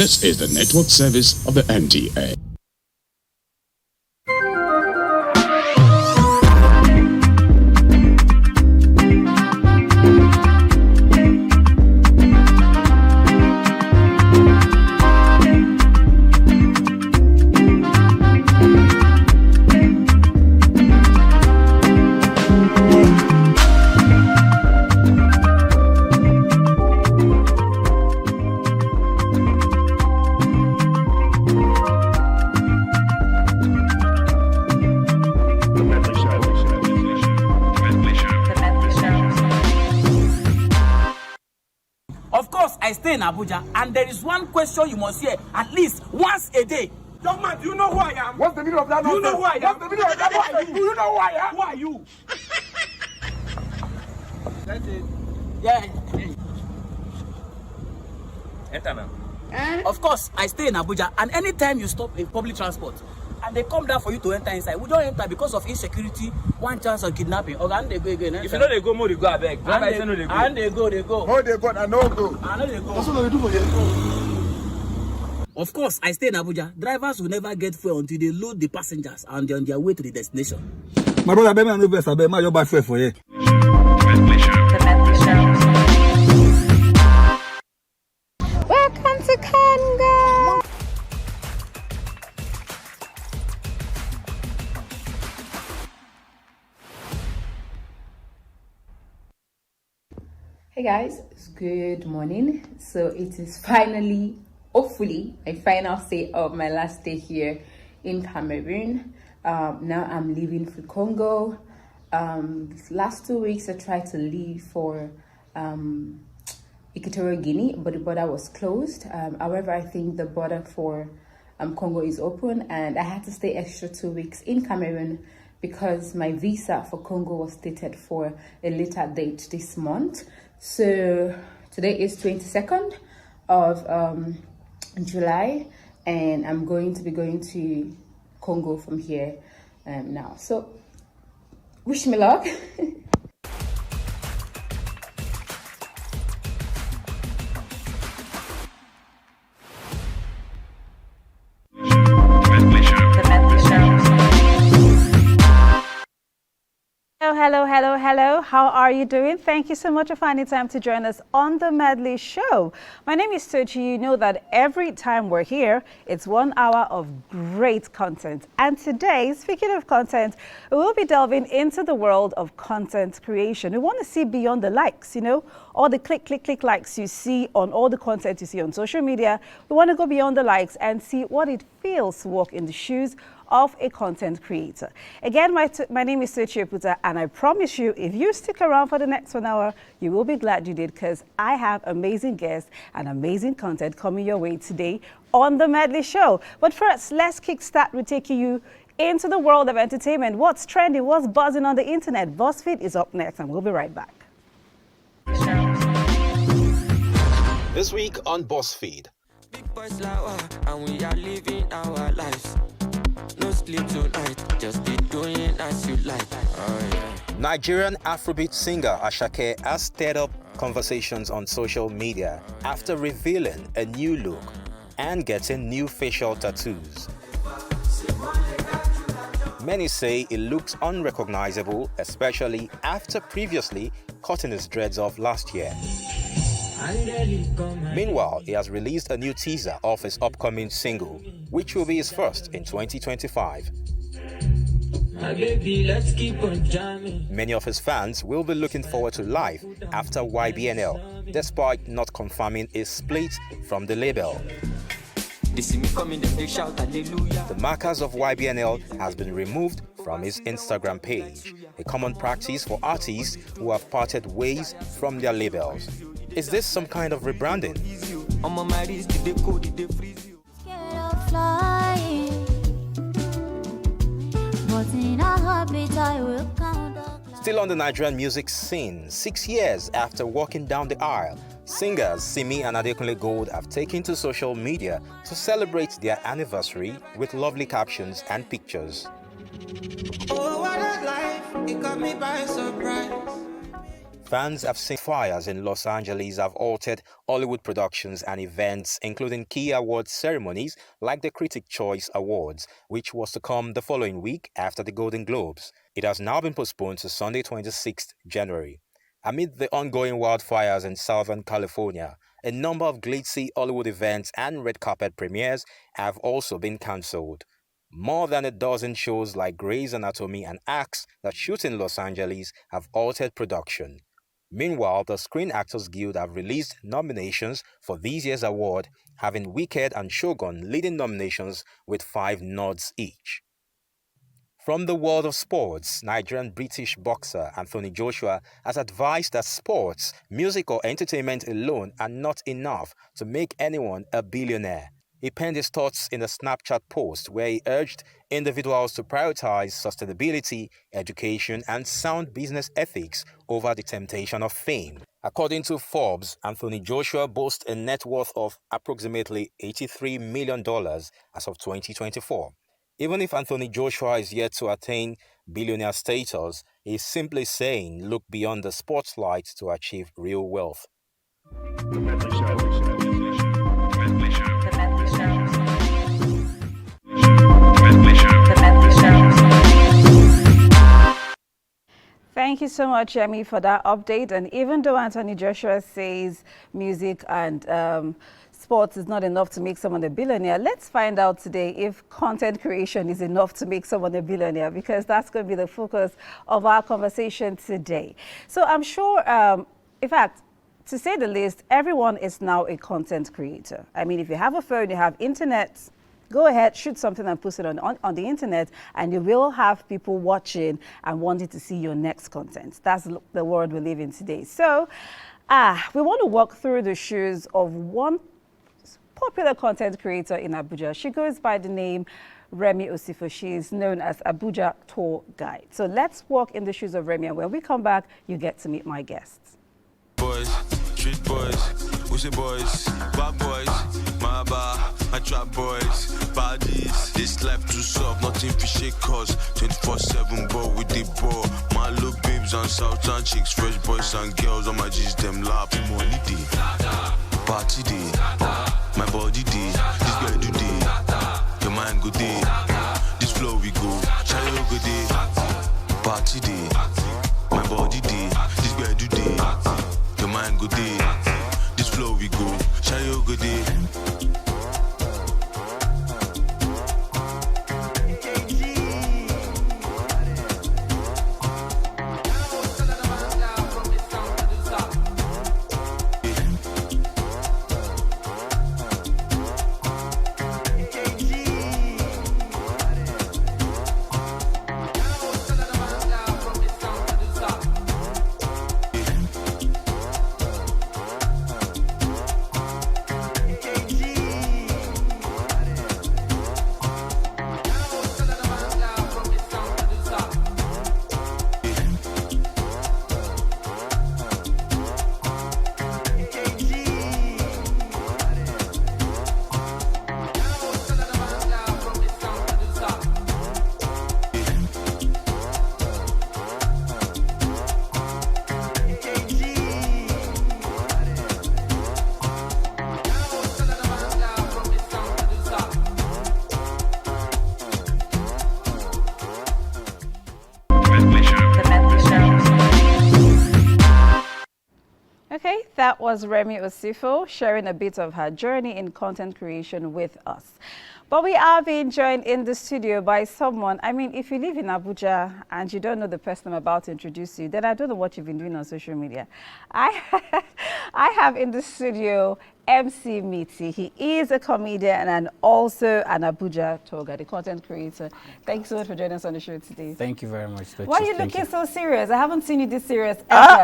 This is the network service of the NTA. Of course, I stay in Abuja, and there is one question you must hear at least once a day. Young man, do you know who I am? What's the meaning of that? Do you know who I am? What's the meaning of that? Who are you? Do you know who I am? Who are you? That's it. Yeah. Enter now. Of course, I stay in Abuja, and anytime you stop in public transport and they come down for you to enter inside, we don't enter because of insecurity, one chance of kidnapping. Or and they go again. If you know they go, more they go, I beg. And they go. Oh, they go, I know go. I know they go. That's what they do for you. Of course, I stay in Abuja. Drivers will never get fuel until they load the passengers and they're on their way to the destination. My brother, baby, I know best. I bet my buy fuel for you. Welcome to Congo. Hey guys, good morning. So it is finally, hopefully, my final day of my last day here in Cameroon. Now I'm leaving for Congo. These last 2 weeks I tried to leave for Equatorial Guinea, but the border was closed. However, I think the border for Congo is open, and I had to stay extra 2 weeks in Cameroon because my visa for Congo was stated for a later date this month. So today is 22nd of July, and I'm going to be going to Congo from here now. So wish me luck. Hello. How are you doing? Thank you so much for finding time to join us on the Medley Show. My name is Tochi. You know that every time we're here, it's 1 hour of great content. And today, speaking of content, we will be delving into the world of content creation. We want to see beyond the likes, all the click likes you see on all the content you see on social media. We want to go beyond the likes and see what it feels to walk in the shoes of a content creator. Again, my name is Tochi Oputa, and I promise you, if you stick around for the next 1 hour, you will be glad you did, because I have amazing guests and amazing content coming your way today on the Medley Show. But first, let's kickstart with taking you into the world of entertainment. What's trending, what's buzzing on the internet? BuzzFeed is up next, and we'll be right back. This week on BuzzFeed. Big boys lower, and we are living our lives. No sleep tonight, just be doing as you like. Oh, yeah. Nigerian Afrobeat singer Asake has stirred up conversations on social media after revealing a new look and getting new facial tattoos. Many say it looks unrecognizable, especially after previously cutting his dreads off last year. Meanwhile, he has released a new teaser of his upcoming single, which will be his first in 2025. Many of his fans will be looking forward to life after YBNL, despite not confirming a split from the label. The markers of YBNL has been removed from his Instagram page, a common practice for artists who have parted ways from their labels. Is this some kind of rebranding? Still on the Nigerian music scene, 6 years after walking down the aisle, singers Simi and Adekunle Gold have taken to social media to celebrate their anniversary with lovely captions and pictures. Oh, what a life, it got me by surprise. Fans have seen fires in Los Angeles have altered Hollywood productions and events, including key award ceremonies like the Critic Choice Awards, which was to come the following week after the Golden Globes. It has now been postponed to Sunday, 26th January. Amid the ongoing wildfires in Southern California, a number of glitzy Hollywood events and red carpet premieres have also been cancelled. More than a dozen shows like Grey's Anatomy and Axe that shoot in Los Angeles have altered production. Meanwhile, the Screen Actors Guild have released nominations for this year's award, having Wicked and Shogun leading nominations with 5 nods each. From the world of sports, Nigerian-British boxer Anthony Joshua has advised that sports, music or entertainment alone are not enough to make anyone a billionaire. He penned his thoughts in a Snapchat post where he urged individuals to prioritize sustainability, education, and sound business ethics over the temptation of fame. According to Forbes, Anthony Joshua boasts a net worth of approximately $83 million as of 2024. Even if Anthony Joshua is yet to attain billionaire status, he is simply saying look beyond the spotlight to achieve real wealth. The Medley Show. The Medley Show. Thank you so much, Yemi, for that update. And even though Anthony Joshua says music and sports is not enough to make someone a billionaire, let's find out today if content creation is enough to make someone a billionaire, because that's going to be the focus of our conversation today. So I'm sure, in fact, to say the least, everyone is now a content creator. I mean, if you have a phone, you have internet, go ahead, shoot something and post it on the internet, and you will have people watching and wanting to see your next content. That's the world we live in today. So we want to walk through the shoes of one popular content creator in Abuja. She goes by the name Remi Osifo. She is known as Abuja Tour Guide. So let's walk in the shoes of Remi, and when we come back, you get to meet my guests. Boys, street boys, Uzi boys, bad boys, my bar, my trap boys, bodies. This life too soft, nothing for shake cause 24/7 ball with the ball. My little babes and southern chicks, fresh boys and girls on my G's, them laugh. Money day, party day, my body day, this girl do day, your mind go day, this flow we go, shy go day, party day, my body day, this girl do day. Mind good day, this flow we go, shy good day. Okay, that was Remi Osifo sharing a bit of her journey in content creation with us. But we are being joined in the studio by someone. I mean, if you live in Abuja and you don't know the person I'm about to introduce you, then I don't know what you've been doing on social media. I have in the studio MC Miti. He is a comedian and also an Abuja tour guide, a content creator. Thank you so much for joining us on the show today. Thank you very much. Why are you looking so serious? I haven't seen you this serious ever.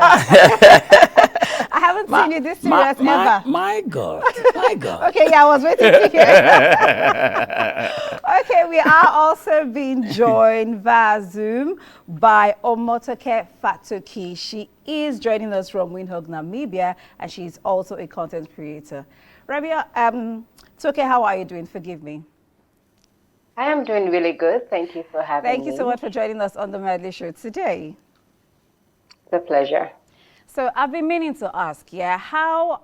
I haven't seen you this serious ever. My God. My God. Okay, yeah, I was waiting to hear. Okay, we are also being joined via Zoom by Omotoke Fatoki. She is joining us from Windhoek, Namibia, and she is also a content creator. Rabia, Toke, how are you doing? Forgive me. I am doing really good. Thank you for having me. Thank you so much for joining us on the Medley Show today. It's a pleasure. So I've been meaning to ask, yeah, how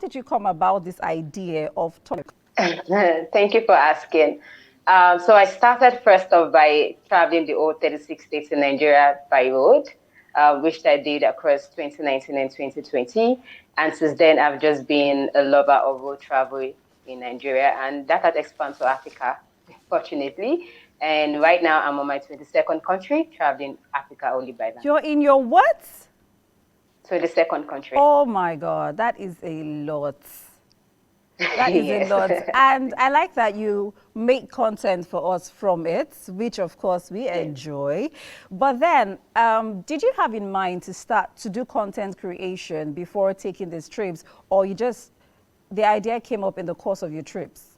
did you come about this idea of talk? Thank you for asking. So I started first off by traveling the whole 36 states in Nigeria by road, which I did across 2019 and 2020. And since then, I've just been a lover of road travel in Nigeria, and that has expanded to Africa, fortunately. And right now, I'm on my 22nd country, traveling Africa only by land. You're in your what? 22nd country. Oh my God, that is a lot. That is Yes. a lot. And I like that you make content for us from it, which of course we enjoy. But then, did you have in mind to start to do content creation before taking these trips, or the idea came up in the course of your trips?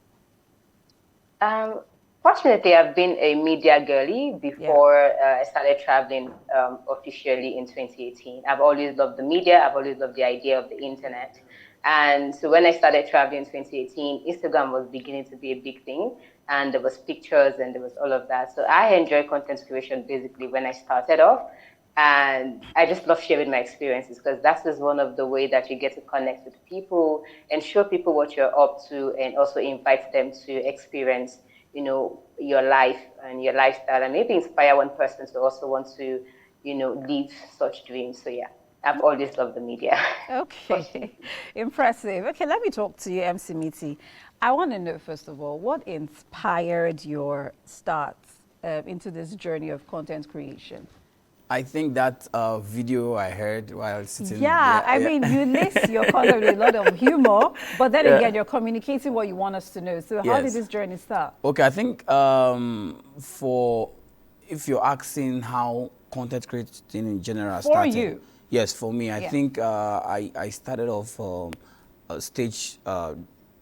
Fortunately, I've been a media girly before I started traveling officially in 2018. I've always loved the media. I've always loved the idea of the internet. And so when I started traveling in 2018, Instagram was beginning to be a big thing. And there was pictures and there was all of that. So I enjoy content creation basically when I started off. And I just love sharing my experiences because that is one of the ways that you get to connect with people and show people what you're up to and also invite them to experience, your life and your lifestyle and maybe inspire one person to also want to, live such dreams. So yeah, I've always loved the media. Okay, impressive. Okay, let me talk to you, MC Miti. I want to know, first of all, what inspired your start into this journey of content creation? I think that video I heard while sitting. Yeah, I mean, you list your content with a lot of humor, but then again, you're communicating what you want us to know. So how did this journey start? Okay, I think if you're asking how content creating in general started. For you? Yes, for me. I think I started off a stage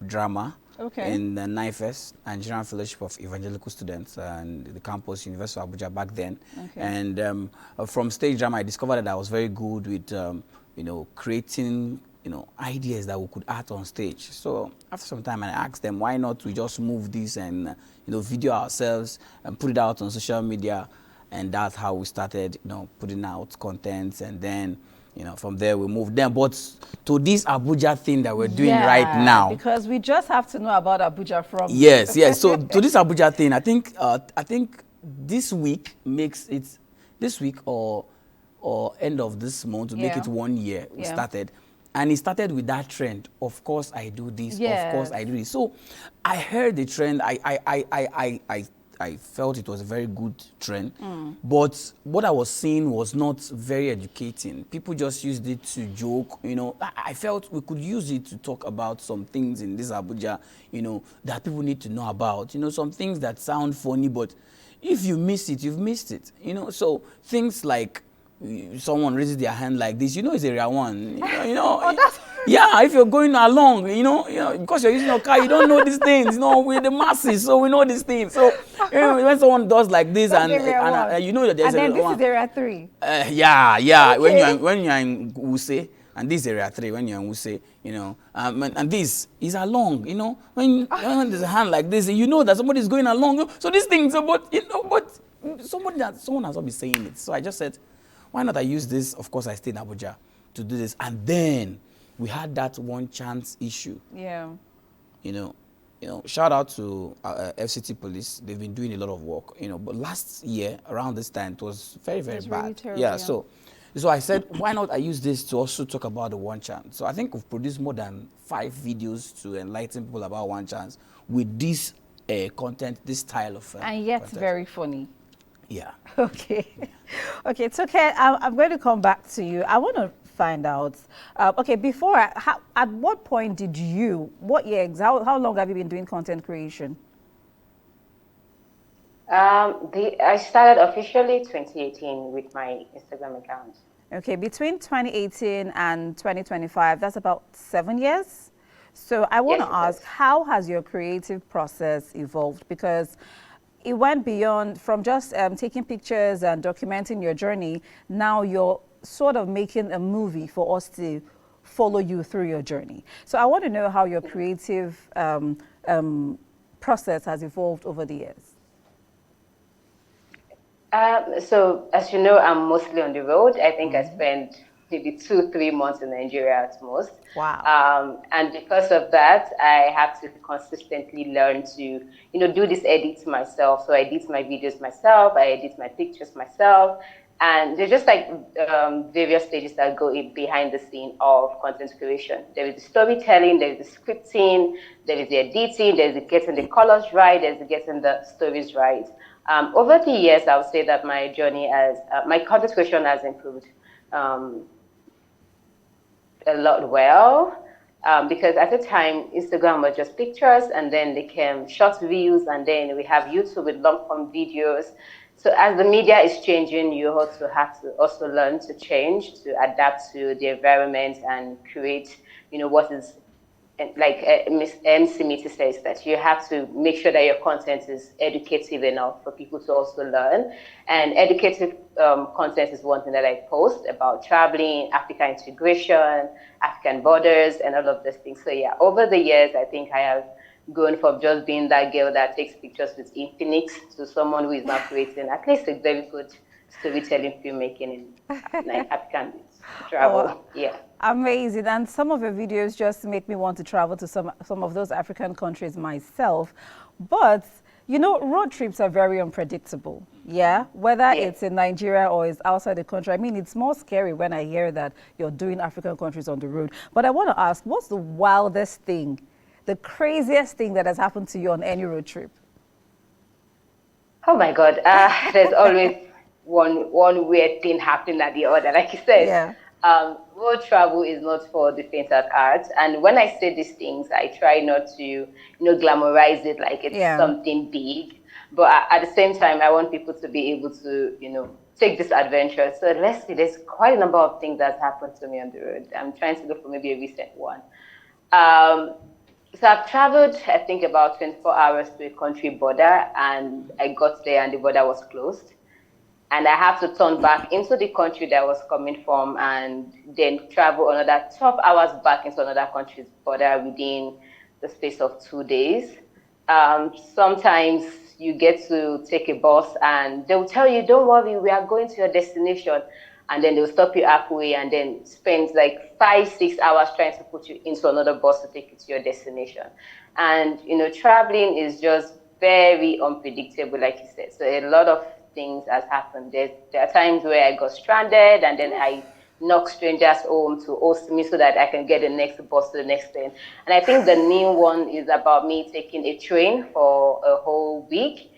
drama. Okay. In the NIFES, Nigerian Fellowship of Evangelical Students, and the campus, University of Abuja back then. Okay. And from stage drama, I discovered that I was very good with, creating, ideas that we could act on stage. So after some time, I asked them, why not we just move this and, video ourselves and put it out on social media. And that's how we started, putting out content. And then, from there we moved them. But to this Abuja thing that we're doing right now. Because we just have to know about Abuja from. Yes. So to this Abuja thing, I think this week makes it, this week or end of this month to make it 1 year we started. And it started with that trend. Of course I do this. Of course I do this. So I heard the trend. I felt it was a very good trend, but what I was seeing was not very educating. People just used it to joke, I felt we could use it to talk about some things in this Abuja, that people need to know about, some things that sound funny, but if you miss it, you've missed it, so things like someone raises their hand like this, it's area one, yeah, if you're going along, because you're using your car, you don't know these things, we're the masses, so we know these things. So when someone does like this and you know that there's and then area one. This is area 3. Okay. When you're in Wuse, and this is area 3 when you're in Wuse, and this is along, when there's a hand like this, that somebody's going along. So these things, but someone has not been saying it. So I just said, why not I use this? Of course, I stayed in Abuja to do this. And then we had that one chance issue. Yeah. Shout out to FCT police. They've been doing a lot of work, but last year around this time, it was very, very bad. Really terrible, yeah. So I said, why not I use this to also talk about the one chance? So I think we've produced more than 5 videos to enlighten people about one chance with this content, this style of and yet content. Very funny. Yeah. Okay. Okay, it's okay. I'm going to come back to you. I want to find out. Before, at what point did what years, how long have you been doing content creation? I started officially 2018 with my Instagram account. Okay, between 2018 and 2025, that's about 7 years. So I want to ask, how has your creative process evolved? Because it went beyond from just taking pictures and documenting your journey. Now you're sort of making a movie for us to follow you through your journey. So I want to know how your creative process has evolved over the years. So, as you know, I'm mostly on the road. I think I spend maybe 2, 3 months in Nigeria at most. Wow. And because of that, I have to consistently learn to, do this edits myself. So I edit my videos myself. I edit my pictures myself. And there's just like various stages that go in behind the scene of content creation. There is the storytelling, there is the scripting, there is the editing, there is the getting the colors right, there's the getting the stories right. Over the years, I would say that my journey as my content creation has improved a lot well. Because at the time, Instagram was just pictures, and then they came short reels, and then we have YouTube with long form videos. So as the media is changing, you also have to also learn to change, to adapt to the environment and create, what is like Miss MC Mitty says, that you have to make sure that your content is educative enough for people to also learn. And educative content is one thing that I post about traveling, African integration, African borders, and all of those things. So yeah, over the years, I think I have grown from just being that girl that takes pictures with Infinix to someone who is now creating at least a very good storytelling filmmaking in African travel. Yeah. Amazing. And some of your videos just make me want to travel to some of those African countries myself. But, road trips are very unpredictable. Yeah. Whether it's in Nigeria or it's outside the country. I mean, it's more scary when I hear that you're doing African countries on the road. But I want to ask, what's the wildest thing, the craziest thing that has happened to you on any road trip? Oh my God. There's always one weird thing happening at the other. Like you said, road travel is not for the faint at heart. And when I say these things, I try not to, glamorize it like it's something big. But at the same time, I want people to be able to, take this adventure. So let's see, there's quite a number of things that happened to me on the road. I'm trying to look for maybe a recent one. So I've traveled, I think, about 24 hours to a country border, and I got there and the border was closed. And I have to turn back into the country that I was coming from and then travel another 12 hours back into another country's border within the space of 2 days. Sometimes you get to take a bus and they'll tell you, don't worry, we are going to your destination. And then they'll stop you halfway and then spend like 5-6 hours trying to put you into another bus to take you to your destination. And, traveling is just very unpredictable, like you said. So a lot of things has happened. There are times where I got stranded and then I knock strangers home to host me so that I can get the next bus to the next thing. And I think the new one is about me taking a train for a whole week,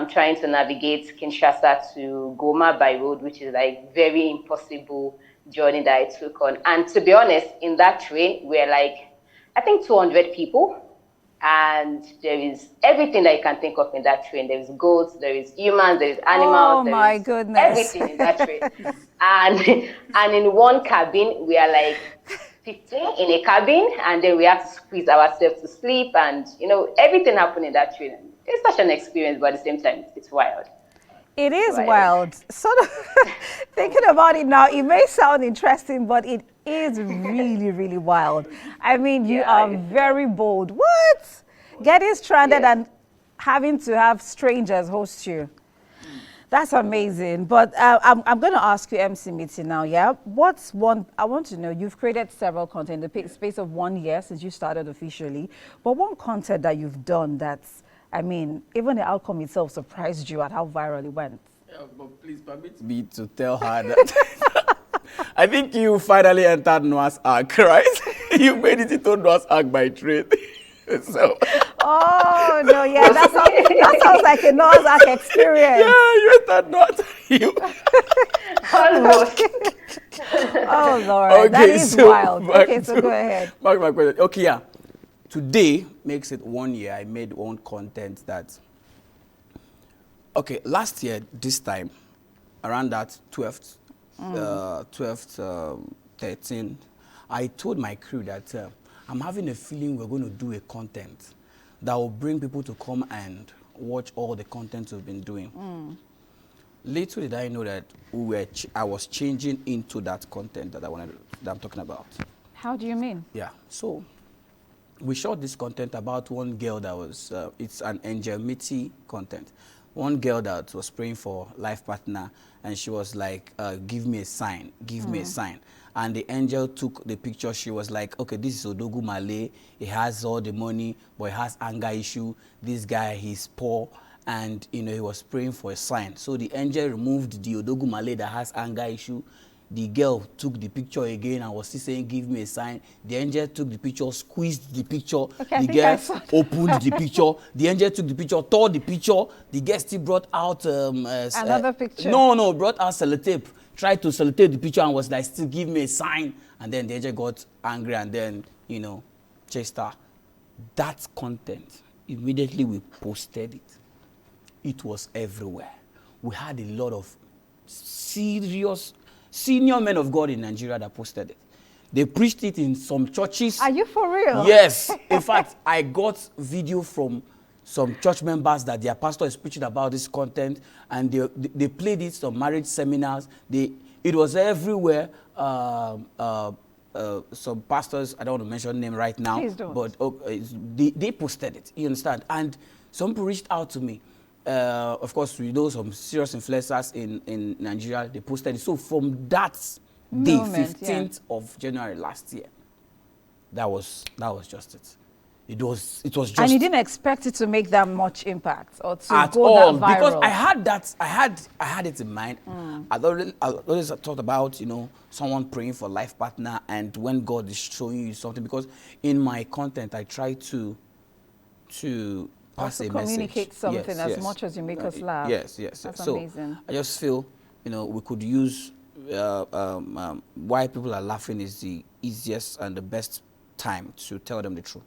trying to navigate Kinshasa to Goma by road, which is like very impossible journey that I took on. And to be honest, in that train, we're like, I think 200 people. And there is everything that you can think of in that train. There is goats, there is humans, there is animals. Oh my goodness. Everything in that train. And in one cabin, we are like 15 in a cabin, and then we have to squeeze ourselves to sleep, and everything happened in that train. It's such an experience, but at the same time, it's wild. It is wild. Sort of thinking about it now, it may sound interesting, but it is really, really wild. I mean, you are very bold. What? Getting stranded and having to have strangers host you. That's amazing. But I'm going to ask you, MC Mitty, now, what's one, I want to know, you've created several content in the space of 1 year since you started officially, but one content that you've done that's, I mean, even the outcome itself surprised you at how viral it went. Yeah, but please permit me to tell her that I think you finally entered Noah's Ark, right? You made it into Noah's Ark by trade. So. Oh, no, yeah, that sounds like a Noah's Ark experience. Yeah, you entered Noah's Almost. Oh, Lord, okay, that is wild. Okay, so go ahead. Back my question. Okay, yeah. Today makes it 1 year. I made one content that, okay, last year, this time, around that 12th, 13th, I told my crew that I'm having a feeling we're going to do a content that will bring people to come and watch all the content we've been doing. Little did I know that I was changing into that content that I'm talking about. How do you mean? Yeah, so we shot this content about one girl that was, it's an Angel Mitty content. one girl that was praying for life partner, and she was like, give me a sign, give me a sign. And the angel took the picture. She was like, okay, this is Odogu Male. He has all the money, but he has anger issue. This guy, he's poor. And, you know, he was praying for a sign. So the angel removed the Odogu Male that has anger issue. The girl took the picture again and was still saying, give me a sign. The angel took the picture, squeezed the picture. Okay, the girl opened the picture. The angel took the picture, tore the picture. The girl still brought out... another picture? No, brought out sellotape. Tried to sellotape the picture and was like, still give me a sign. And then the angel got angry and then, you know, chased her. That content, immediately we posted it. It was everywhere. We had a lot of serious senior men of God in Nigeria that posted it. They preached it in some churches. Are you for real? Yes. In fact, I got video from some church members that their pastor is preaching about this content, and they played it some marriage seminars. It was everywhere. Some pastors, I don't want to mention name right now, Please don't. but they posted it. You understand? And some people reached out to me. Of course, we know some serious influencers in Nigeria. They posted it. So from that day, 15th of January last year, that was just it. It was just. And you didn't expect it to make that much impact or to at go all, that viral. because I had it in mind. I always thought about, you know, someone praying for life partner, and when God is showing you something. Because in my content, I try to pass a message. Communicate something as much as you make us laugh. Yes. That's so amazing. I just feel, you know, we could use why people are laughing is the easiest and the best time to tell them the truth.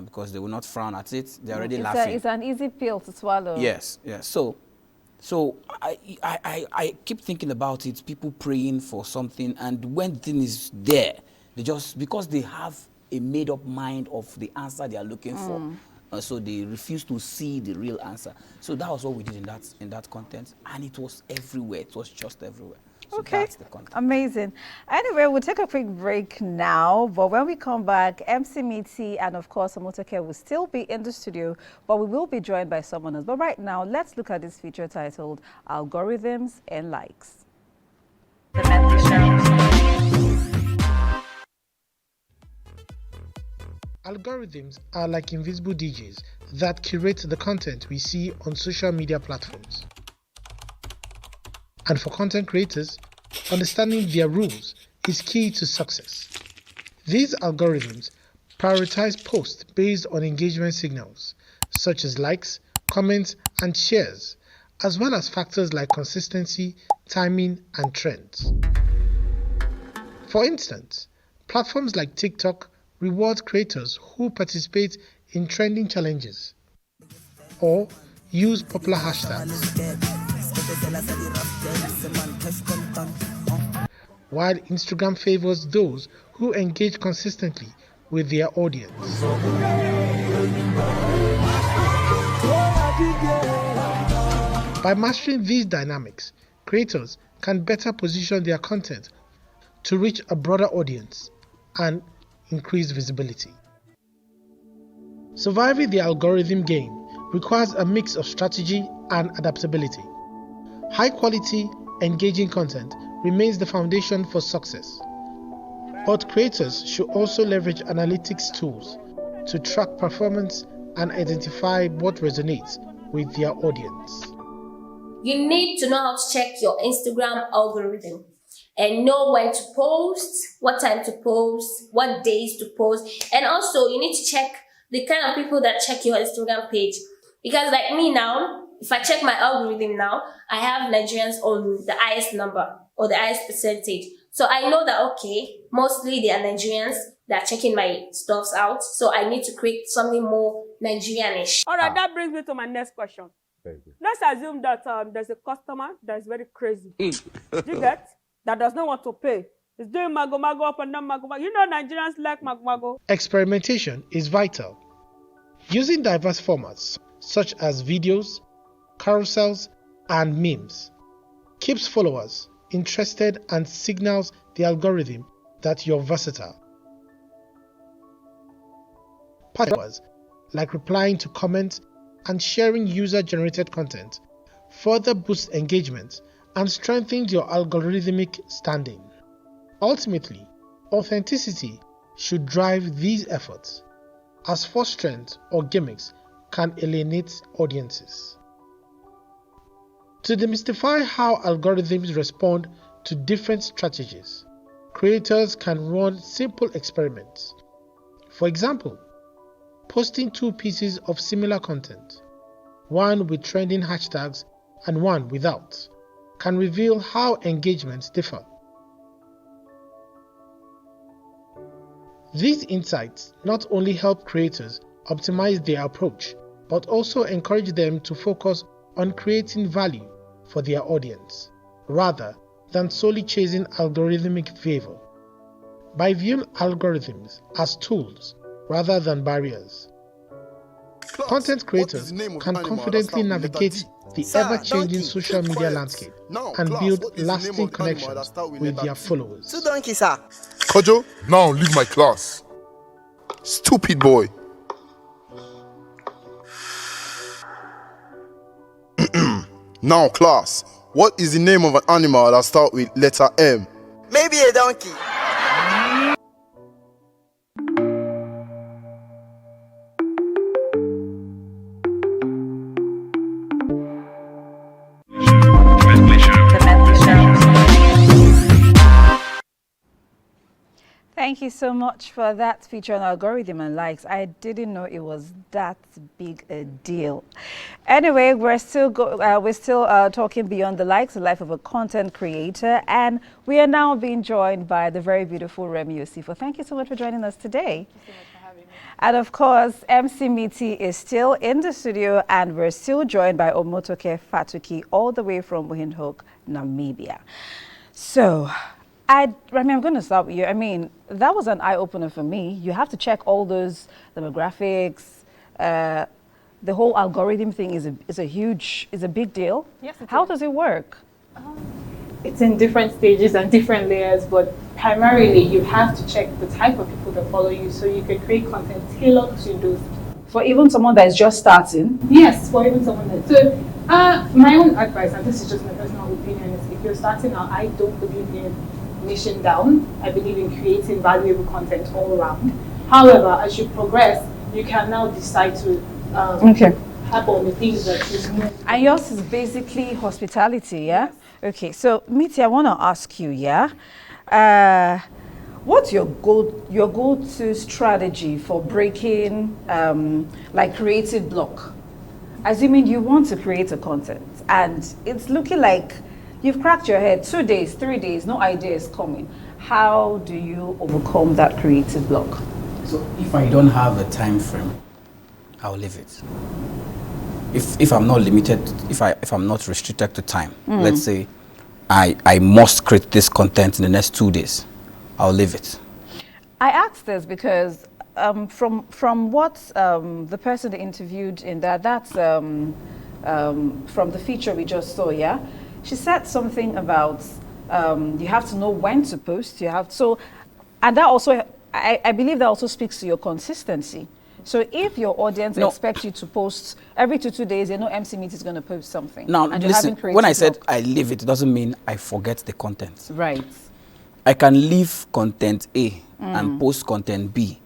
Because they will not frown at it. They're already laughing. It's an easy pill to swallow. Yes. So I keep thinking about it, people praying for something, and when the thing is there, they just, because they have a made-up mind of the answer they are looking for, so they refuse to see the real answer. So that was what we did in that content, and it was everywhere. It was just everywhere. So okay, that's the content. Amazing. Anyway, we'll take a quick break now, but when we come back, MC Mitty and of course Omotake will still be in the studio, but we will be joined by someone else. But right now, let's look at this feature titled Algorithms and Likes. The Medley Show. Algorithms are like invisible DJs that curate the content we see on social media platforms. And for content creators, understanding their rules is key to success. These algorithms prioritize posts based on engagement signals, such as likes, comments, and shares, as well as factors like consistency, timing, and trends. For instance, platforms like TikTok reward creators who participate in trending challenges or use popular hashtags, while Instagram favors those who engage consistently with their audience. By mastering these dynamics, creators can better position their content to reach a broader audience and increase visibility. Surviving the algorithm game requires a mix of strategy and adaptability. High-quality, engaging content remains the foundation for success. But creators should also leverage analytics tools to track performance and identify what resonates with their audience. You need to know how to check your Instagram algorithm and know when to post, what time to post, what days to post. And also, you need to check the kind of people that check your Instagram page. Because like me now, if I check my algorithm now, I have Nigerians on the highest number or the highest percentage. So I know that, okay, mostly they are Nigerians that are checking my stuffs out. So I need to create something more Nigerianish. All right, that brings me to my next question. Let's assume that there's a customer that is very crazy. Do you get? That does not want to pay. It's doing mago up and down mago. You know Nigerians like mago. Experimentation is vital. Using diverse formats such as videos, carousels, and memes keeps followers interested and signals the algorithm that you're versatile. Patterns like replying to comments and sharing user-generated content further boosts engagement and strengthens your algorithmic standing. Ultimately, authenticity should drive these efforts, as false strengths or gimmicks can alienate audiences. To demystify how algorithms respond to different strategies, creators can run simple experiments. For example, posting 2 pieces of similar content, one with trending hashtags and one without, can reveal how engagements differ. These insights not only help creators optimize their approach, but also encourage them to focus on creating value for their audience, rather than solely chasing algorithmic favor. By viewing algorithms as tools rather than barriers, content creators can confidently navigate the ever-changing social media landscape and build lasting connections with their followers. Kojo, now leave my class. Stupid boy. Now, class, what is the name of an animal that starts with letter M? Maybe a donkey. Thank you so much for that feature on algorithm and likes. I didn't know it was that big a deal. Anyway, we're still talking beyond the likes, the life of a content creator, and we are now being joined by the very beautiful Remy Osifo. Thank you so much for joining us today. Thank you so much for having me. And of course, MC Miti is still in the studio, and we're still joined by Omotoke Fatuki, all the way from Windhoek, Namibia. So, Remy, I'm going to start with you. I mean, that was an eye-opener for me. You have to check all those demographics. The whole algorithm thing is a big deal. Yes, how does it work? It's in different stages and different layers, but primarily you have to check the type of people that follow you so you can create content tailored to those people. For even someone that is just starting? Yes, for even someone that... So, my own advice, and this is just my personal opinion, is if you're starting out, I don't believe in niching down. I believe in creating valuable content all around. However, as you progress, you can now decide to have all the things that you know. And yours is basically hospitality, yeah? Yes. Okay, so Miti, I want to ask you, what's your go-to strategy for breaking like creative block? Assuming you want to create a content and it's looking like you've cracked your head 2 days, 3 days, no idea is coming. How do you overcome that creative block? So if I don't have a time frame, I'll leave it. If I'm not limited, if I'm not restricted to time, let's say I must create this content in the next 2 days, I'll leave it. I asked this because from what the person they interviewed in that's from the feature we just saw, yeah? She said something about you have to know when to post. And that also, I believe that also speaks to your consistency. So if your audience expects you to post every 2 days, you know MC Meet is going to post something. Now, listen, when I said I leave it, it doesn't mean I forget the content. Right. I can leave content A and post content B.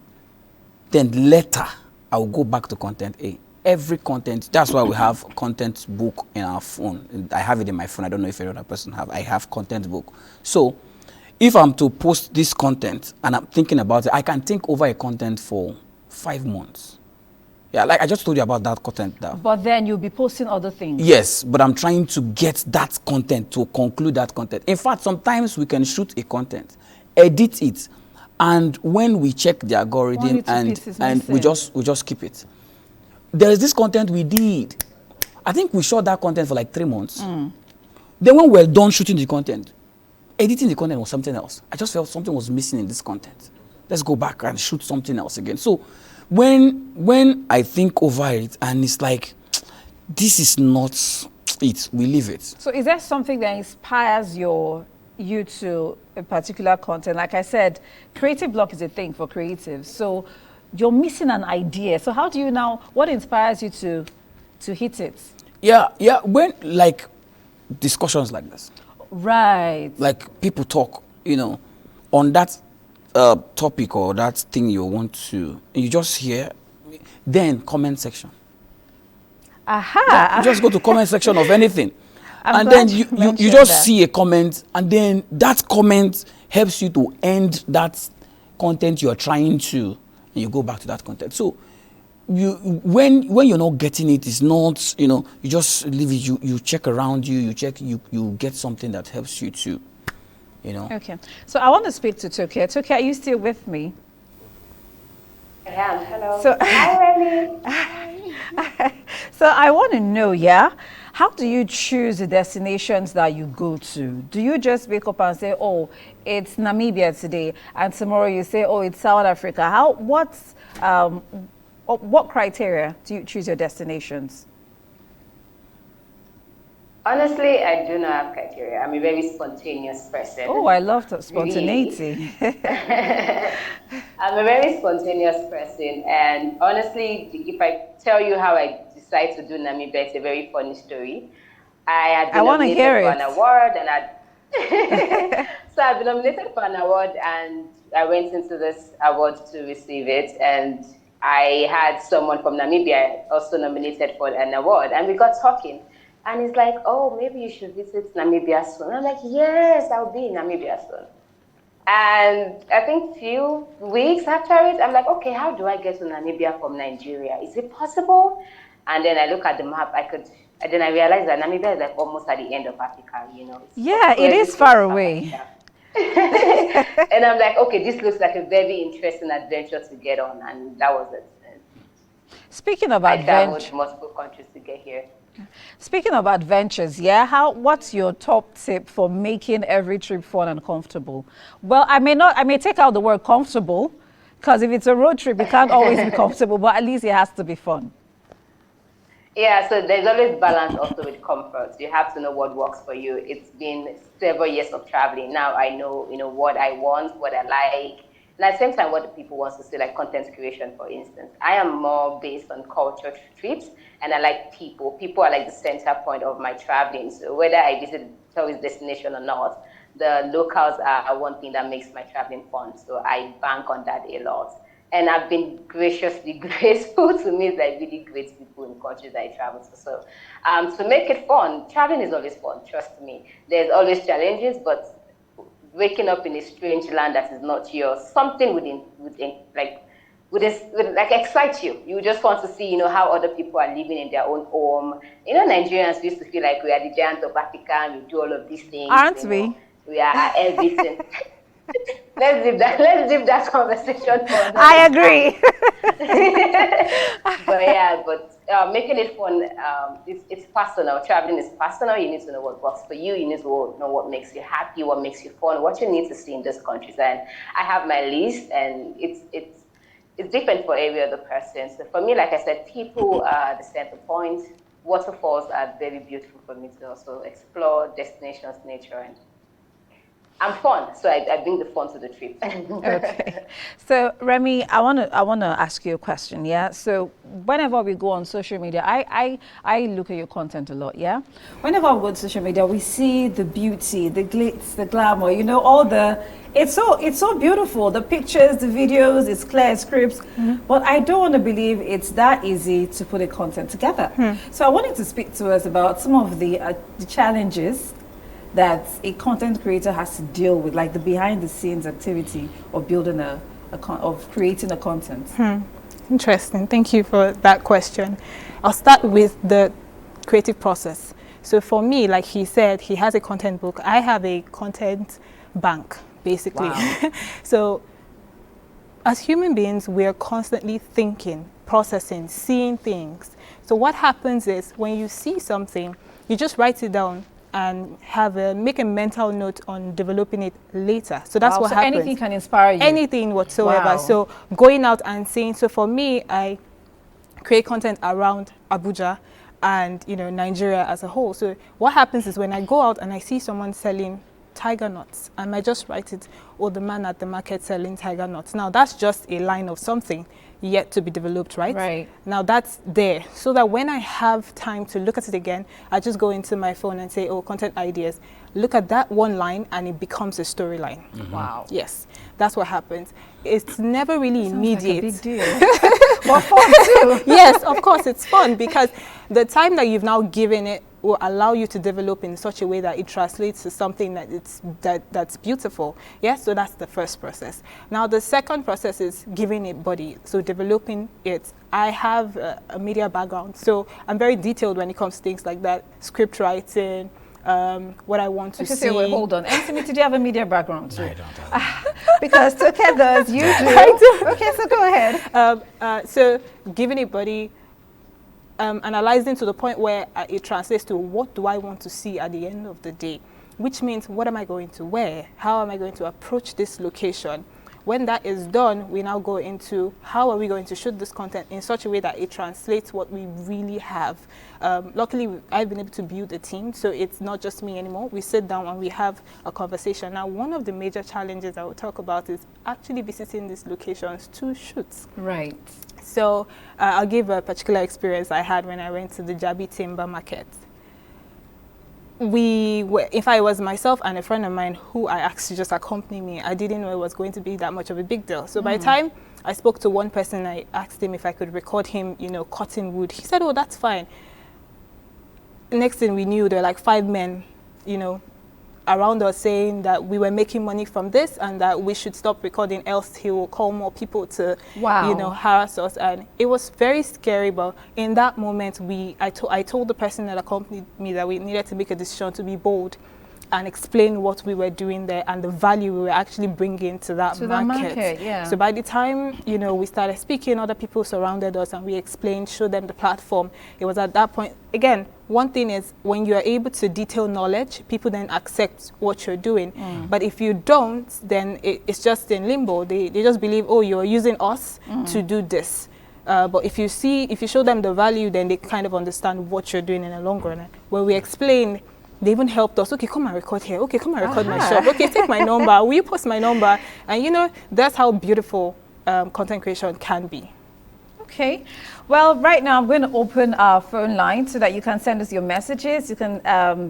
Then later, I will go back to content A. Every content, that's why we have content book in our phone. I have it in my phone. I don't know if any other person have. I have content book. So if I'm to post this content and I'm thinking about it, I can think over a content for 5 months. Yeah, like I just told you about that content. But then you'll be posting other things. Yes, but I'm trying to get that content to conclude that content. In fact, sometimes we can shoot a content, edit it, and when we check the algorithm and we just keep it. There is this content we did. I think we shot that content for like 3 months. Then when we're done shooting the content, editing the content was something else. I just felt something was missing in this content. Let's go back and shoot something else again. So when I think over it and it's like, this is not it, we leave it. So is there something that inspires you to a particular content? Like I said, creative block is a thing for creatives. So you're missing an idea. So how do you now, what inspires you to hit it? Yeah. When like discussions like this, right? Like people talk, on that topic or that thing you want to, you just hear, then comment section. Aha! Yeah, you just go to comment section of anything, I'm and then glad you just that. see a comment, and then that comment helps you to end that content you are trying to, and you go back to that content. So when you're not getting it, it's not, you just leave it. You check around you. You check. You get something that helps you to, Okay. So I want to speak to Tokia. Tokia, are you still with me? I am. Hello. So, hi, Remy. So I want to know, how do you choose the destinations that you go to? Do you just wake up and say, oh, it's Namibia today, and tomorrow you say, oh, it's South Africa? What criteria do you choose your destinations? Honestly, I do not have criteria. I'm a very spontaneous person. Oh, I love that spontaneity. I'm a very spontaneous person, and honestly, if I tell you how I decided to do Namibia, it's a very funny story. I had been nominated for an award, and so I've been nominated for an award, and I went into this award to receive it, and I had someone from Namibia also nominated for an award, and we got talking. And he's like, oh, maybe you should visit Namibia soon. I'm like, yes, I'll be in Namibia soon. And I think few weeks after it, I'm like, okay, how do I get to Namibia from Nigeria? Is it possible? And then I look at the map, and then I realized that Namibia is like almost at the end of Africa, Yeah, it is far away. And I'm like, okay, this looks like a very interesting adventure to get on. And that was it. Speaking of I traveled adventure, multiple countries to get here. speaking of adventures, what's your top tip for making every trip fun and comfortable? Well, I may take out the word comfortable, because if it's a road trip, it can't always be comfortable, but at least it has to be fun. Yeah, so there's always balance also with comfort. You have to know what works for you. It's been several years of traveling. Now I know, what I want, what I like, and at the same time, what the people want to see, like content creation, for instance. I am more based on culture trips, and I like people. People are like the center point of my traveling. So whether I visit a tourist destination or not, the locals are one thing that makes my traveling fun. So I bank on that a lot. And I've been graciously grateful to meet like really great people in countries that I travel to. So to make it fun, traveling is always fun, trust me. There's always challenges, but waking up in a strange land that is not yours, something would excite you. You just want to see, how other people are living in their own home. Nigerians used to feel like we are the giant of Africa and we do all of these things. Aren't we? We are everything. Let's leave that conversation for another I agree. But making it fun, it's personal. Traveling is personal. You need to know what works for you. You need to know what makes you happy, what makes you fun, what you need to see in those countries. And I have my list, and it's different for every other person. So for me, like I said, people are the center point. Waterfalls are very beautiful for me to also explore, destinations, nature, and I'm fun, so I bring the fun to the trip. Okay. So Remy, I wanna ask you a question, So whenever we go on social media, I look at your content a lot, Whenever we go on social media, we see the beauty, the glitz, the glamour, it's so beautiful. The pictures, the videos, it's clear scripts, but I don't want to believe it's that easy to put a content together. So I wanted to speak to us about some of the challenges that a content creator has to deal with, like the behind-the-scenes activity of building of creating a content. Interesting. Thank you for that question. I'll start with the creative process. So for me, like he said, he has a content book. I have a content bank, basically. Wow. So as human beings, we are constantly thinking, processing, seeing things. So what happens is when you see something, you just write it down and make a mental note on developing it later. So that's what happens. Anything can inspire you. Anything whatsoever. Wow. So going out and saying, so for me, I create content around Abuja and Nigeria as a whole. So what happens is when I go out and I see someone selling tiger nuts, I might just write it, or the man at the market selling tiger nuts. Now that's just a line of something. yet to be developed, right? Right. Now that's there, so that when I have time to look at it again, I just go into my phone and say, oh, content ideas. Look at that one line and it becomes a storyline. Wow. Yes, that's what happens. It's never really immediate. Like a big deal. But fun too. Yes, of course, it's fun because the time that you've now given it will allow you to develop in such a way that it translates to something that's beautiful. Yes, so that's the first process. Now the second process is giving it body, so developing it. I have a media background, so I'm very detailed when it comes to things like that, script writing, what I want to see. Wait, hold on. Anthony, did you have a media background too? No, I don't. Because Toke does, you do. I do. Okay, so go ahead. So giving it body, analyzing to the point where it translates to what do I want to see at the end of the day, which means what am I going to wear? How am I going to approach this location? When that is done, we now go into how are we going to shoot this content in such a way that it translates what we really have. Luckily, I've been able to build a team, so it's not just me anymore. We sit down and we have a conversation. Now, one of the major challenges I will talk about is actually visiting these locations to shoot. Right. So I'll give a particular experience I had when I went to the Jabi Timber Market. If I was myself and a friend of mine who I asked to just accompany me, I didn't know it was going to be that much of a big deal. So by the time I spoke to one person, I asked him if I could record him, cutting wood. He said, oh, that's fine. Next thing we knew, there were like 5 men, around us saying that we were making money from this and that we should stop recording, else he will call more people to, harass us. And it was very scary, but in that moment, I told the person that accompanied me that we needed to make a decision to be bold and explain what we were doing there and the value we were actually bringing to that market. So by the time, we started speaking, other people surrounded us and we explained, showed them the platform. It was at that point, again, one thing is when you are able to detail knowledge, people then accept what you're doing. But if you don't, then it's just in limbo. They just believe, oh, you're using us to do this. But if you show them the value, then they kind of understand what you're doing in the long run. When we explain, they even helped us. Okay, come and record here. Okay, come and record my shop. Okay, take my number. Will you post my number? And that's how beautiful content creation can be. Okay. Well, right now I'm going to open our phone line so that you can send us your messages. You can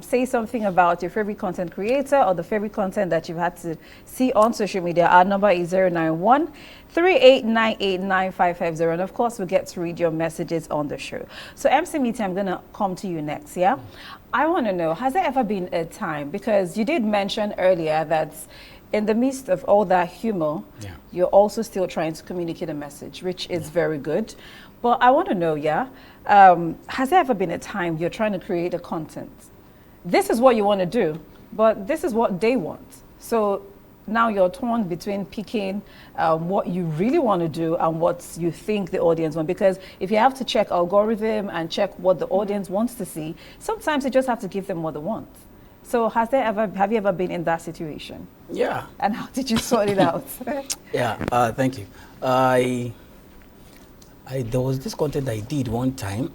say something about your favorite content creator or the favorite content that you've had to see on social media. Our number is 091-3898-9550. And of course, we get to read your messages on the show. So MC Meeting, I'm going to come to you next, yeah? I want to know, has there ever been a time, because you did mention earlier that in the midst of all that humor, you're also still trying to communicate a message, which is very good. But I want to know, has there ever been a time you're trying to create a content? This is what you want to do, but this is what they want. So now you're torn between picking what you really want to do and what you think the audience wants. Because if you have to check algorithm and check what the audience wants to see, sometimes you just have to give them what they want. So have you ever been in that situation? Yeah. And how did you sort it out? Thank you. There was this content I did one time,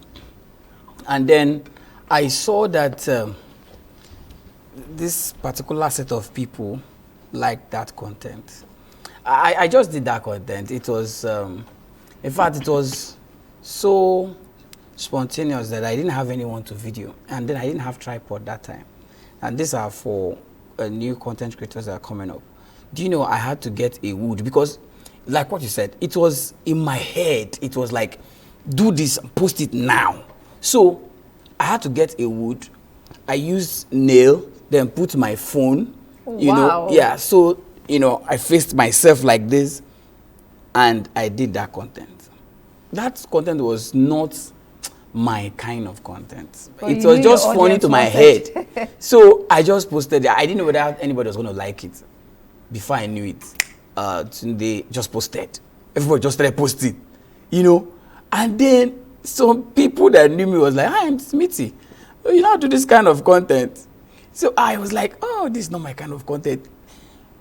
and then I saw that this particular set of people liked that content. I just did that content. It was, in fact, it was so spontaneous that I didn't have anyone to video, and then I didn't have tripod that time. And these are for new content creators that are coming up. Do you know I had to get a wood because, like what you said, it was in my head. It was like, do this, post it now. So I had to get a wood. I used nail, then put my phone. So I faced myself like this, and I did that content. That content was not my kind of content. It was just funny to my head. So I just posted it. I didn't know whether anybody was going to like it. Before I knew it, they just posted. Everybody just started posting, And then some people that knew me was like, hi, I'm Smithy. You know how to do this kind of content. So I was like, oh, this is not my kind of content.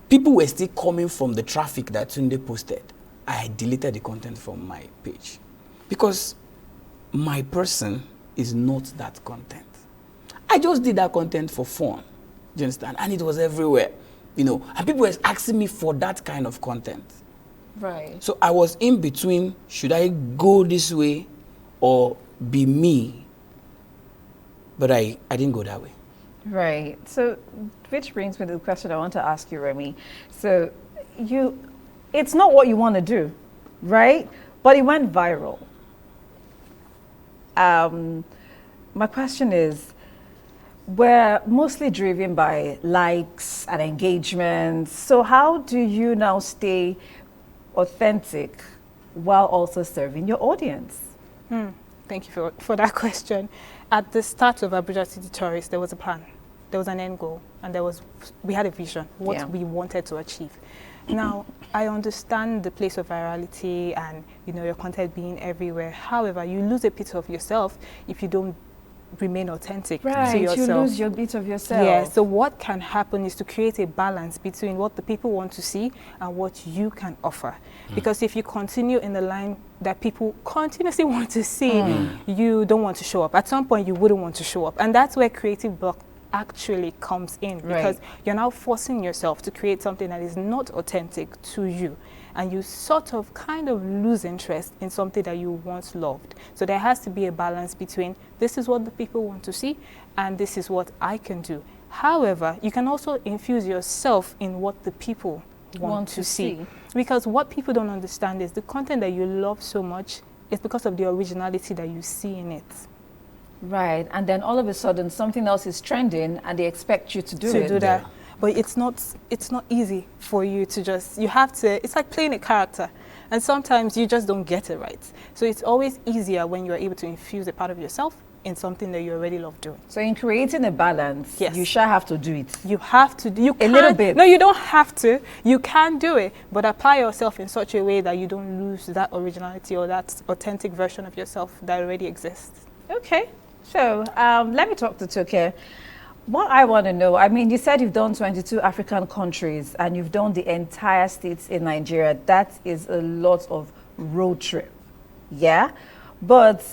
People were still coming from the traffic that Tunde posted. I deleted the content from my page because my person is not that content. I just did that content for fun. Do you understand? And it was everywhere, And people were asking me for that kind of content. Right. So I was in between, should I go this way or be me? But I didn't go that way. Right. So, which brings me to the question I want to ask you, Remy. So, it's not what you want to do, right? But it went viral. My question is, we're mostly driven by likes and engagements. So how do you now stay authentic while also serving your audience? Thank you for that question. At the start of Abuja City Tourist, there was a plan. There was an end goal, and we had a vision, what we wanted to achieve. Now, I understand the place of virality and, your content being everywhere. However, you lose a bit of yourself if you don't remain authentic to yourself. You lose your bit of yourself. Yeah, so what can happen is to create a balance between what the people want to see and what you can offer. Because if you continue in the line that people continuously want to see, you don't want to show up. At some point, you wouldn't want to show up. And that's where creative block actually comes in, because you're now forcing yourself to create something that is not authentic to you, and you sort of kind of lose interest in something that you once loved. So there has to be a balance between this is what the people want to see and this is what I can do. However, you can also infuse yourself in what the people want to see, because what people don't understand is the content that you love so much is because of the originality that you see in it. Right, and then all of a sudden something else is trending and they expect you to do that. Yeah. But it's not easy for you to it's like playing a character, and sometimes you just don't get it right. So it's always easier when you're able to infuse a part of yourself in something that you already love doing. So in creating a balance, you shall have to do it. You have to do a little bit. No, you don't have to. You can do it, but apply yourself in such a way that you don't lose that originality or that authentic version of yourself that already exists. Okay. So let me talk to Toke. What I want to know, I mean, you said you've done 22 African countries and you've done the entire states in Nigeria. That is a lot of road trip. Yeah? But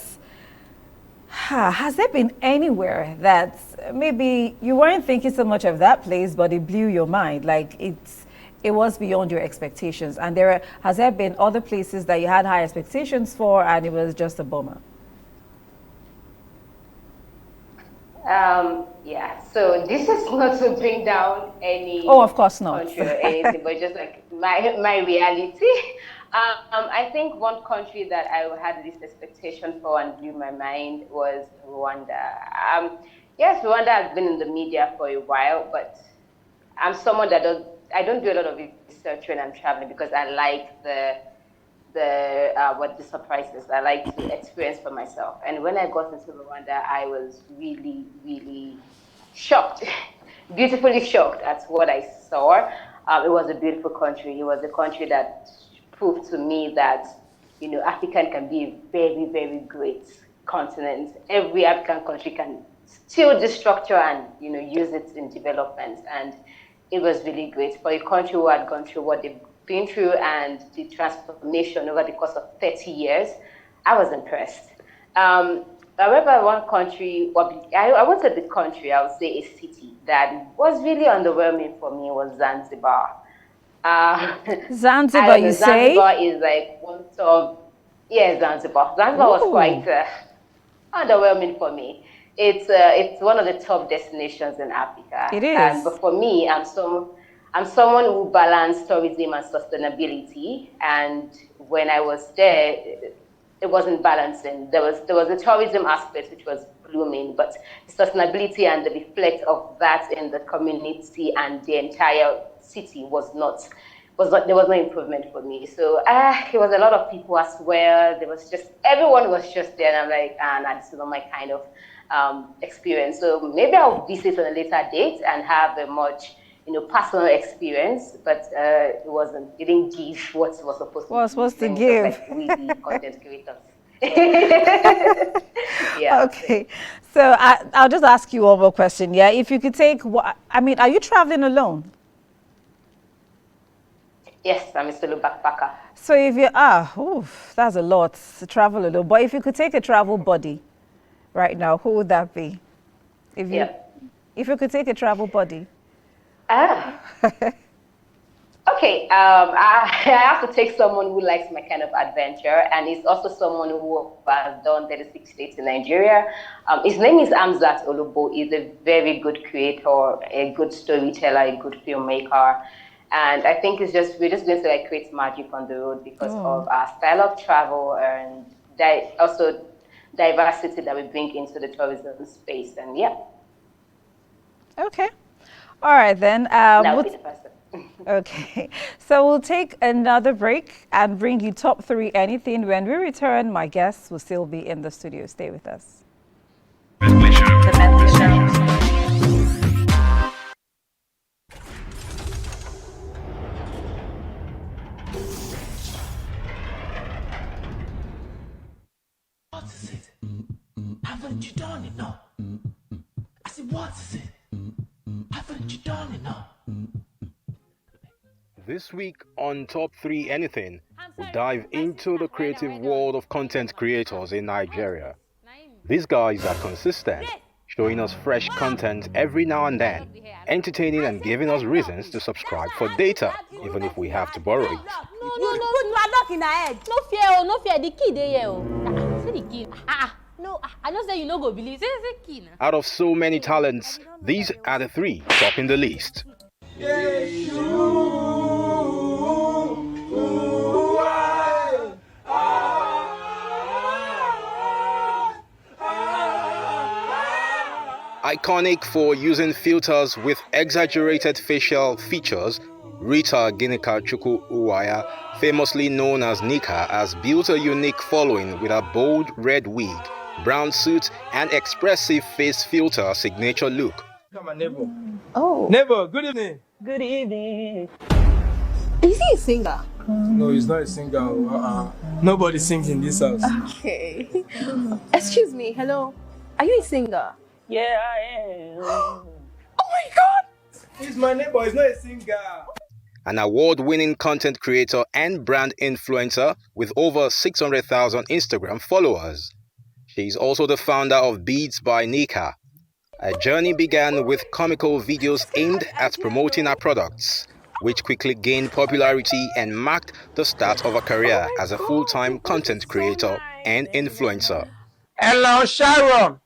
has there been anywhere that maybe you weren't thinking so much of that place, but it blew your mind? Like it was beyond your expectations. And has there been other places that you had high expectations for and it was just a bummer? Yeah, so this is not to bring down any of course not. country or anything, but just like my reality. I think one country that I had this expectation for and blew my mind was Rwanda. Yes, Rwanda has been in the media for a while, but I'm someone that I don't do a lot of research when I'm traveling because I like the surprises. I like to experience for myself. And when I got into Rwanda, I was really, really shocked, beautifully shocked at what I saw. It was a beautiful country. It was a country that proved to me that, Africa can be a very, very great continent. Every African country can steal this structure and, use it in development. And it was really great for a country who had gone through what they've been through and the transformation over the course of 30 years. I was impressed. However, one country, I won't say the country, I would say a city that was really underwhelming for me was Zanzibar. Zanzibar, you say? Zanzibar is like one of, Zanzibar. Zanzibar was quite underwhelming for me. It's one of the top destinations in Africa. It is. But for me, I'm someone who balances tourism and sustainability. And when I was there, it wasn't balancing. There was a tourism aspect which was blooming, but sustainability and the reflect of that in the community and the entire city there was no improvement for me. So there was a lot of people as well. Everyone was just there, and I'm like, this is not my kind of experience. So maybe I'll visit on a later date and have a much personal experience, but it didn't give what it was supposed to. What was supposed to give? Like we, the content creators. Okay. So I'll just ask you one more question. Yeah. If you could take, are you traveling alone? Yes, I'm a solo backpacker. So if you that's a lot to travel alone. But if you could take a travel buddy right now, who would that be? If you could take a travel buddy. Okay, Okay, I have to take someone who likes my kind of adventure, and is also someone who has done 36 states in Nigeria. His name is Amzat Olubo. He's a very good creator, a good storyteller, a good filmmaker. And I think we're just going to like create magic on the road because of our style of travel and also diversity that we bring into the tourism space. And yeah. Okay. All right then. That would be the person. Okay, so we'll take another break and bring you top 3 anything. When we return, my guests will still be in the studio. Stay with us. Medley Show. The Medley Show. What is it? Haven't you done enough? I said, what is it? Haven't you done enough? This week on Top 3 Anything, we dive into the creative world of content creators in Nigeria. These guys are consistent, showing us fresh content every now and then, entertaining and giving us reasons to subscribe for data, even if we have to borrow it. No, I knock in the head. No fear, the key there. Say the key. No, I know say you no go believe. Say the key. Out of so many talents, these are the 3 topping the list. Iconic for using filters with exaggerated facial features, Rita Ginika Chukwu Uwaya, famously known as Nika, has built a unique following with a bold red wig, brown suit, and expressive face filter signature look. Come on, neighbor. Oh. Neighbor, good evening. Good evening. Is he a singer? No, he's not a singer. Nobody sings in this house. Okay. Excuse me. Hello. Are you a singer? Yeah, I am. Oh my God! He's my neighbor. He's not a singer. An award-winning content creator and brand influencer with over 600,000 Instagram followers. She is also the founder of Beats by Nika. Her journey began with comical videos aimed at promoting her products, which quickly gained popularity and marked the start of her career as a full-time content creator and influencer. Hello, Sharon.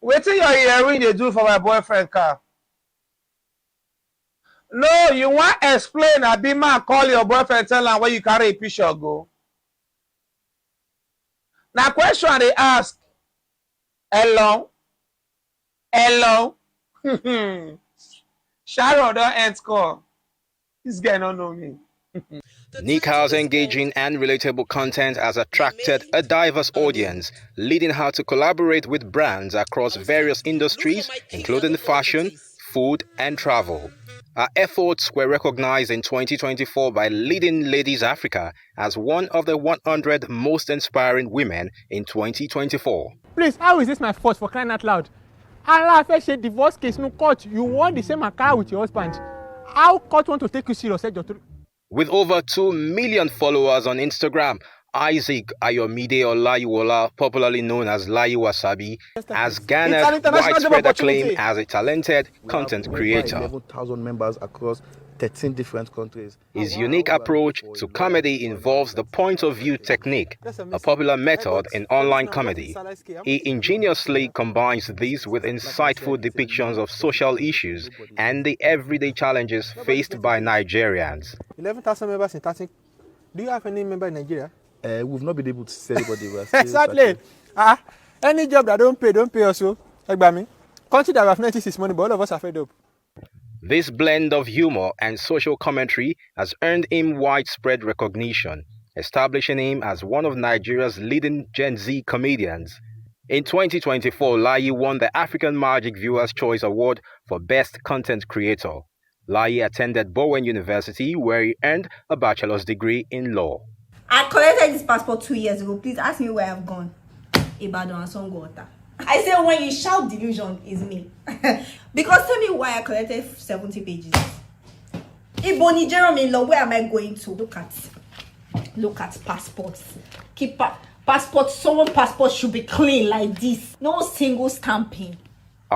Wetin your hearing they do for my boyfriend car? No, you want explain? I be man call your boyfriend, tell him where you carry a picture go. Now question they ask. Hello? Sharon don't end call. This guy don't know me. Nika's engaging and relatable content has attracted a diverse audience, leading her to collaborate with brands across various industries, including fashion, food, and travel. Her efforts were recognized in 2024 by Leading Ladies Africa as one of the 100 most inspiring women in 2024. Please, how is this my fault for crying out loud? Allah first said divorce case no court. You want the same account with your husband. How court want to take you serious? With over 2 million followers on Instagram, Isaac Ayomide Olayiwola, popularly known as Layi Wasabi, has garnered widespread acclaim as a talented content creator. 11,000 members across 13 different countries. His unique approach to comedy involves the point of view technique, a popular method in online comedy. He ingeniously combines these with insightful depictions of social issues and the everyday challenges faced by Nigerians. 11,000 members in 13. Do you have any member in Nigeria? We've not been able to say anybody. Exactly. Any job that don't pay also. Like by me. Country that have noticed this money, but all of us are fed up. This blend of humor and social commentary has earned him widespread recognition, establishing him as one of Nigeria's leading Gen Z comedians. In 2024, Layi won the African Magic Viewers' Choice Award for Best Content Creator. Layi attended Bowen University, where he earned a bachelor's degree in law. I collected this passport 2 years ago. Please ask me where I've gone. Ibadan and Songwater. I say when you shout delusion is me. Because tell me why I collected 70 pages. Ibo Nigerian in law, where am I going to? Look at passports. Passport, someone's passport should be clean like this. No single stamping.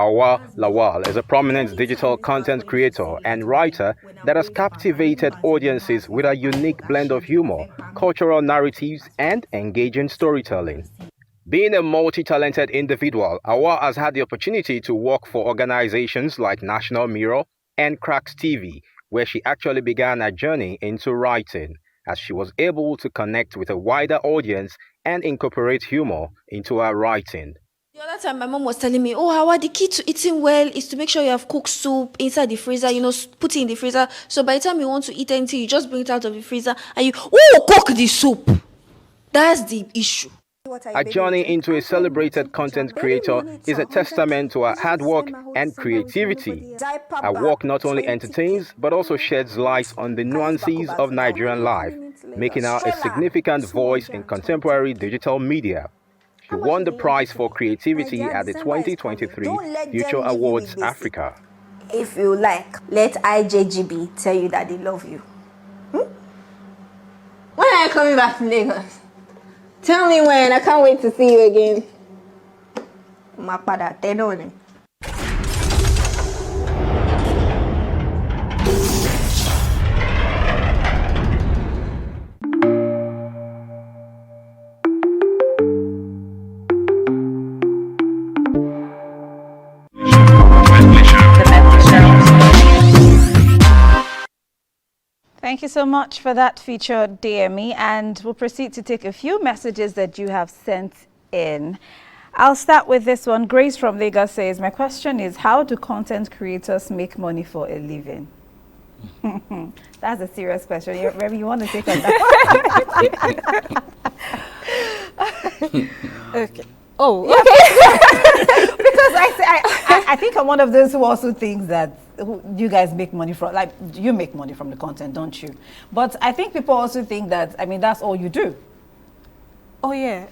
Awa Lawal is a prominent digital content creator and writer that has captivated audiences with a unique blend of humor, cultural narratives, and engaging storytelling. Being a multi-talented individual, Awa has had the opportunity to work for organizations like National Mirror and Cracks TV, where she actually began her journey into writing, as she was able to connect with a wider audience and incorporate humor into her writing. The other time, my mom was telling me, "Oh, Hawa, the key to eating well is to make sure you have cooked soup inside the freezer. Put it in the freezer. So by the time you want to eat anything, you just bring it out of the freezer and you cook the soup." That's the issue. Her journey into a celebrated content creator is a testament to her hard work and creativity. Her work not only entertains but also sheds light on the nuances of Nigerian life, making her a significant voice in contemporary digital media. She won the prize for creativity at the 2023 Future Awards Africa. If you like, let IJGB tell you that they love you. When are you coming back to Lagos? Tell me when. I can't wait to see you again. Mapada, tenone. Thank you so much for that feature, DME, and we'll proceed to take a few messages that you have sent in. I'll start with this one. Grace from Lagos says, my question is, how do content creators make money for a living? That's a serious question. Maybe you want to take on that? Okay. Oh, okay. Because I think I'm one of those who also thinks that you guys make money from, like, you make money from the content, don't you? But I think people also think that, I mean, that's all you do. Oh, yeah.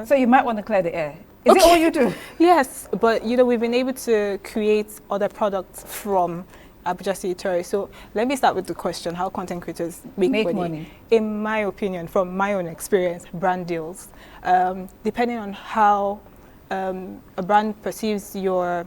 So you might want to clear the air. Is it all you do? Yes, but, we've been able to create other products from Abuja City Tourist. So let me start with the question, how content creators make money. In my opinion, from my own experience, brand deals. Depending on how a brand perceives your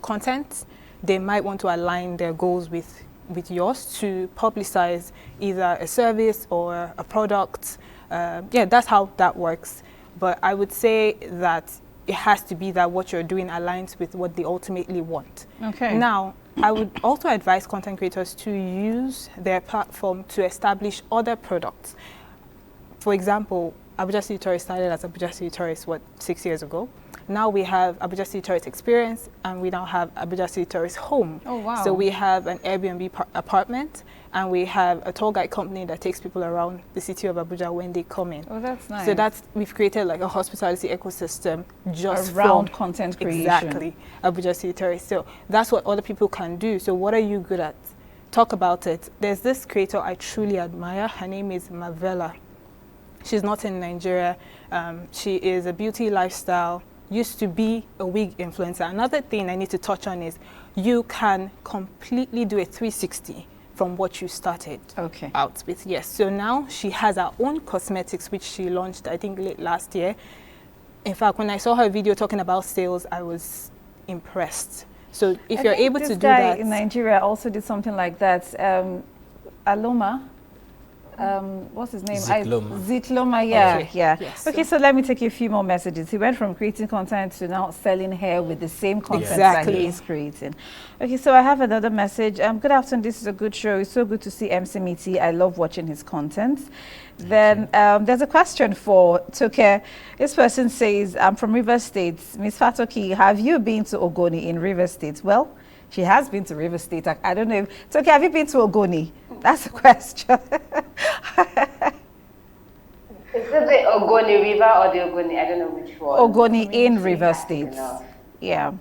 content, they might want to align their goals with yours to publicize either a service or a product. Yeah, that's how that works. But I would say that it has to be that what you're doing aligns with what they ultimately want. Okay. Now, I would also advise content creators to use their platform to establish other products. For example, Abuja City Tourist started as Abuja City Tourist, 6 years ago? Now we have Abuja City Tourist Experience, and we now have Abuja City Tourist Home. Oh, wow. So we have an Airbnb apartment, and we have a tour guide company that takes people around the city of Abuja when they come in. Oh, that's nice. So we've created like a hospitality ecosystem just around from content creation. Exactly, Abuja City Tourist. So that's what other people can do. So what are you good at? Talk about it. There's this creator I truly admire. Her name is Mavella. She's not in Nigeria. She is a beauty lifestyle, used to be a wig influencer. Another thing I need to touch on is you can completely do a 360 from what you started out with. Yes, so now she has her own cosmetics, which she launched, I think, late last year. In fact, when I saw her video talking about sales, I was impressed. So if you're able to do that. In Nigeria also did something like that. Aloma. What's his name? Zitloma, yeah. Okay. Yeah. Yes. Okay, so let me take you a few more messages. He went from creating content to now selling hair with the same content that he is creating. Okay, so I have another message. Good afternoon, this is a good show. It's so good to see MC Miti. I love watching his content. Then there's a question for Toke. This person says, I'm from River State. Miss Fatoki, have you been to Ogoni in River State? Well, she has been to River State. I don't know. Toke, have you been to Ogoni? That's the question. Is it the Ogoni River or the Ogoni? I don't know which one. Ogoni in River State. Yeah.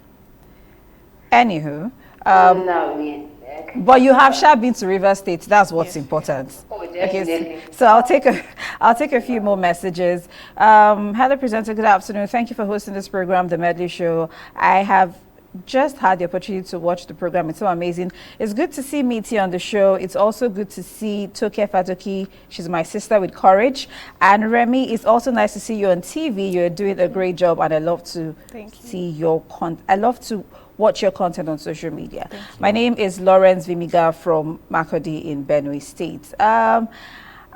Anywho. No, but you have been to River State. That's what's important. Oh, definitely. Okay, so I'll take a few more messages. Hello, presenter. Good afternoon. Thank you for hosting this program, The Medley Show. I have just had the opportunity to watch the program. It's so amazing. It's good to see Miti on the show. It's also good to see Toke Fatoki. She's my sister with courage. And Remy, it's also nice to see you on TV. You're doing a great job, and I love to see your content. I love to watch your content on social media. My name is Lawrence Vimiga from Makurdi in Benue State.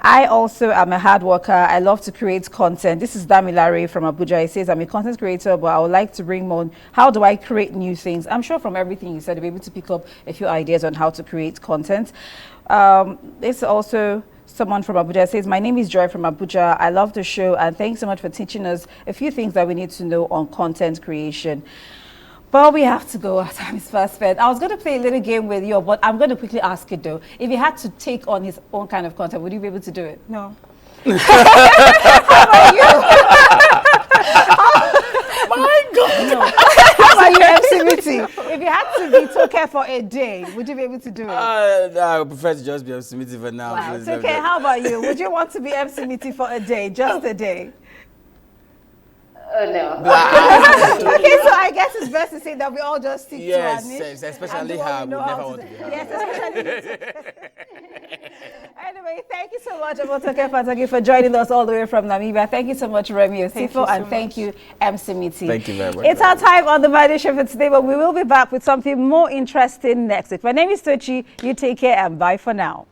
I also am a hard worker. I love to create content. This is Damilare from Abuja. He says, I'm a content creator, but I would like to bring more. How do I create new things? I'm sure from everything you said, you'll be able to pick up a few ideas on how to create content. This is also someone from Abuja says, my name is Joy from Abuja. I love the show, and thanks so much for teaching us a few things that we need to know on content creation. But we have to go. Our time is fast spent. I was going to play a little game with you, but I'm going to quickly ask you though. If he had to take on his own kind of content, would you be able to do it? No. How about you? My God. No. How about you, MC Miti? If you had to be Toke for a day, would you be able to do it? I would prefer to just be MC Miti for now. Wow. Toke, how about you? Would you want to be MC Miti for a day, just a day? No. Okay, so I guess it's best to say that we all just stick to our niche. Yes, especially her. We never want to be her. Yes, especially. Anyway, thank you so much, Toke Fatoki, for joining us all the way from Namibia. Thank you so much, Remy Osifo, and thank you, MC Miti. Thank you very much. It's our time on the Medley Show for today, but we will be back with something more interesting next week. My name is Tochi. You take care and bye for now.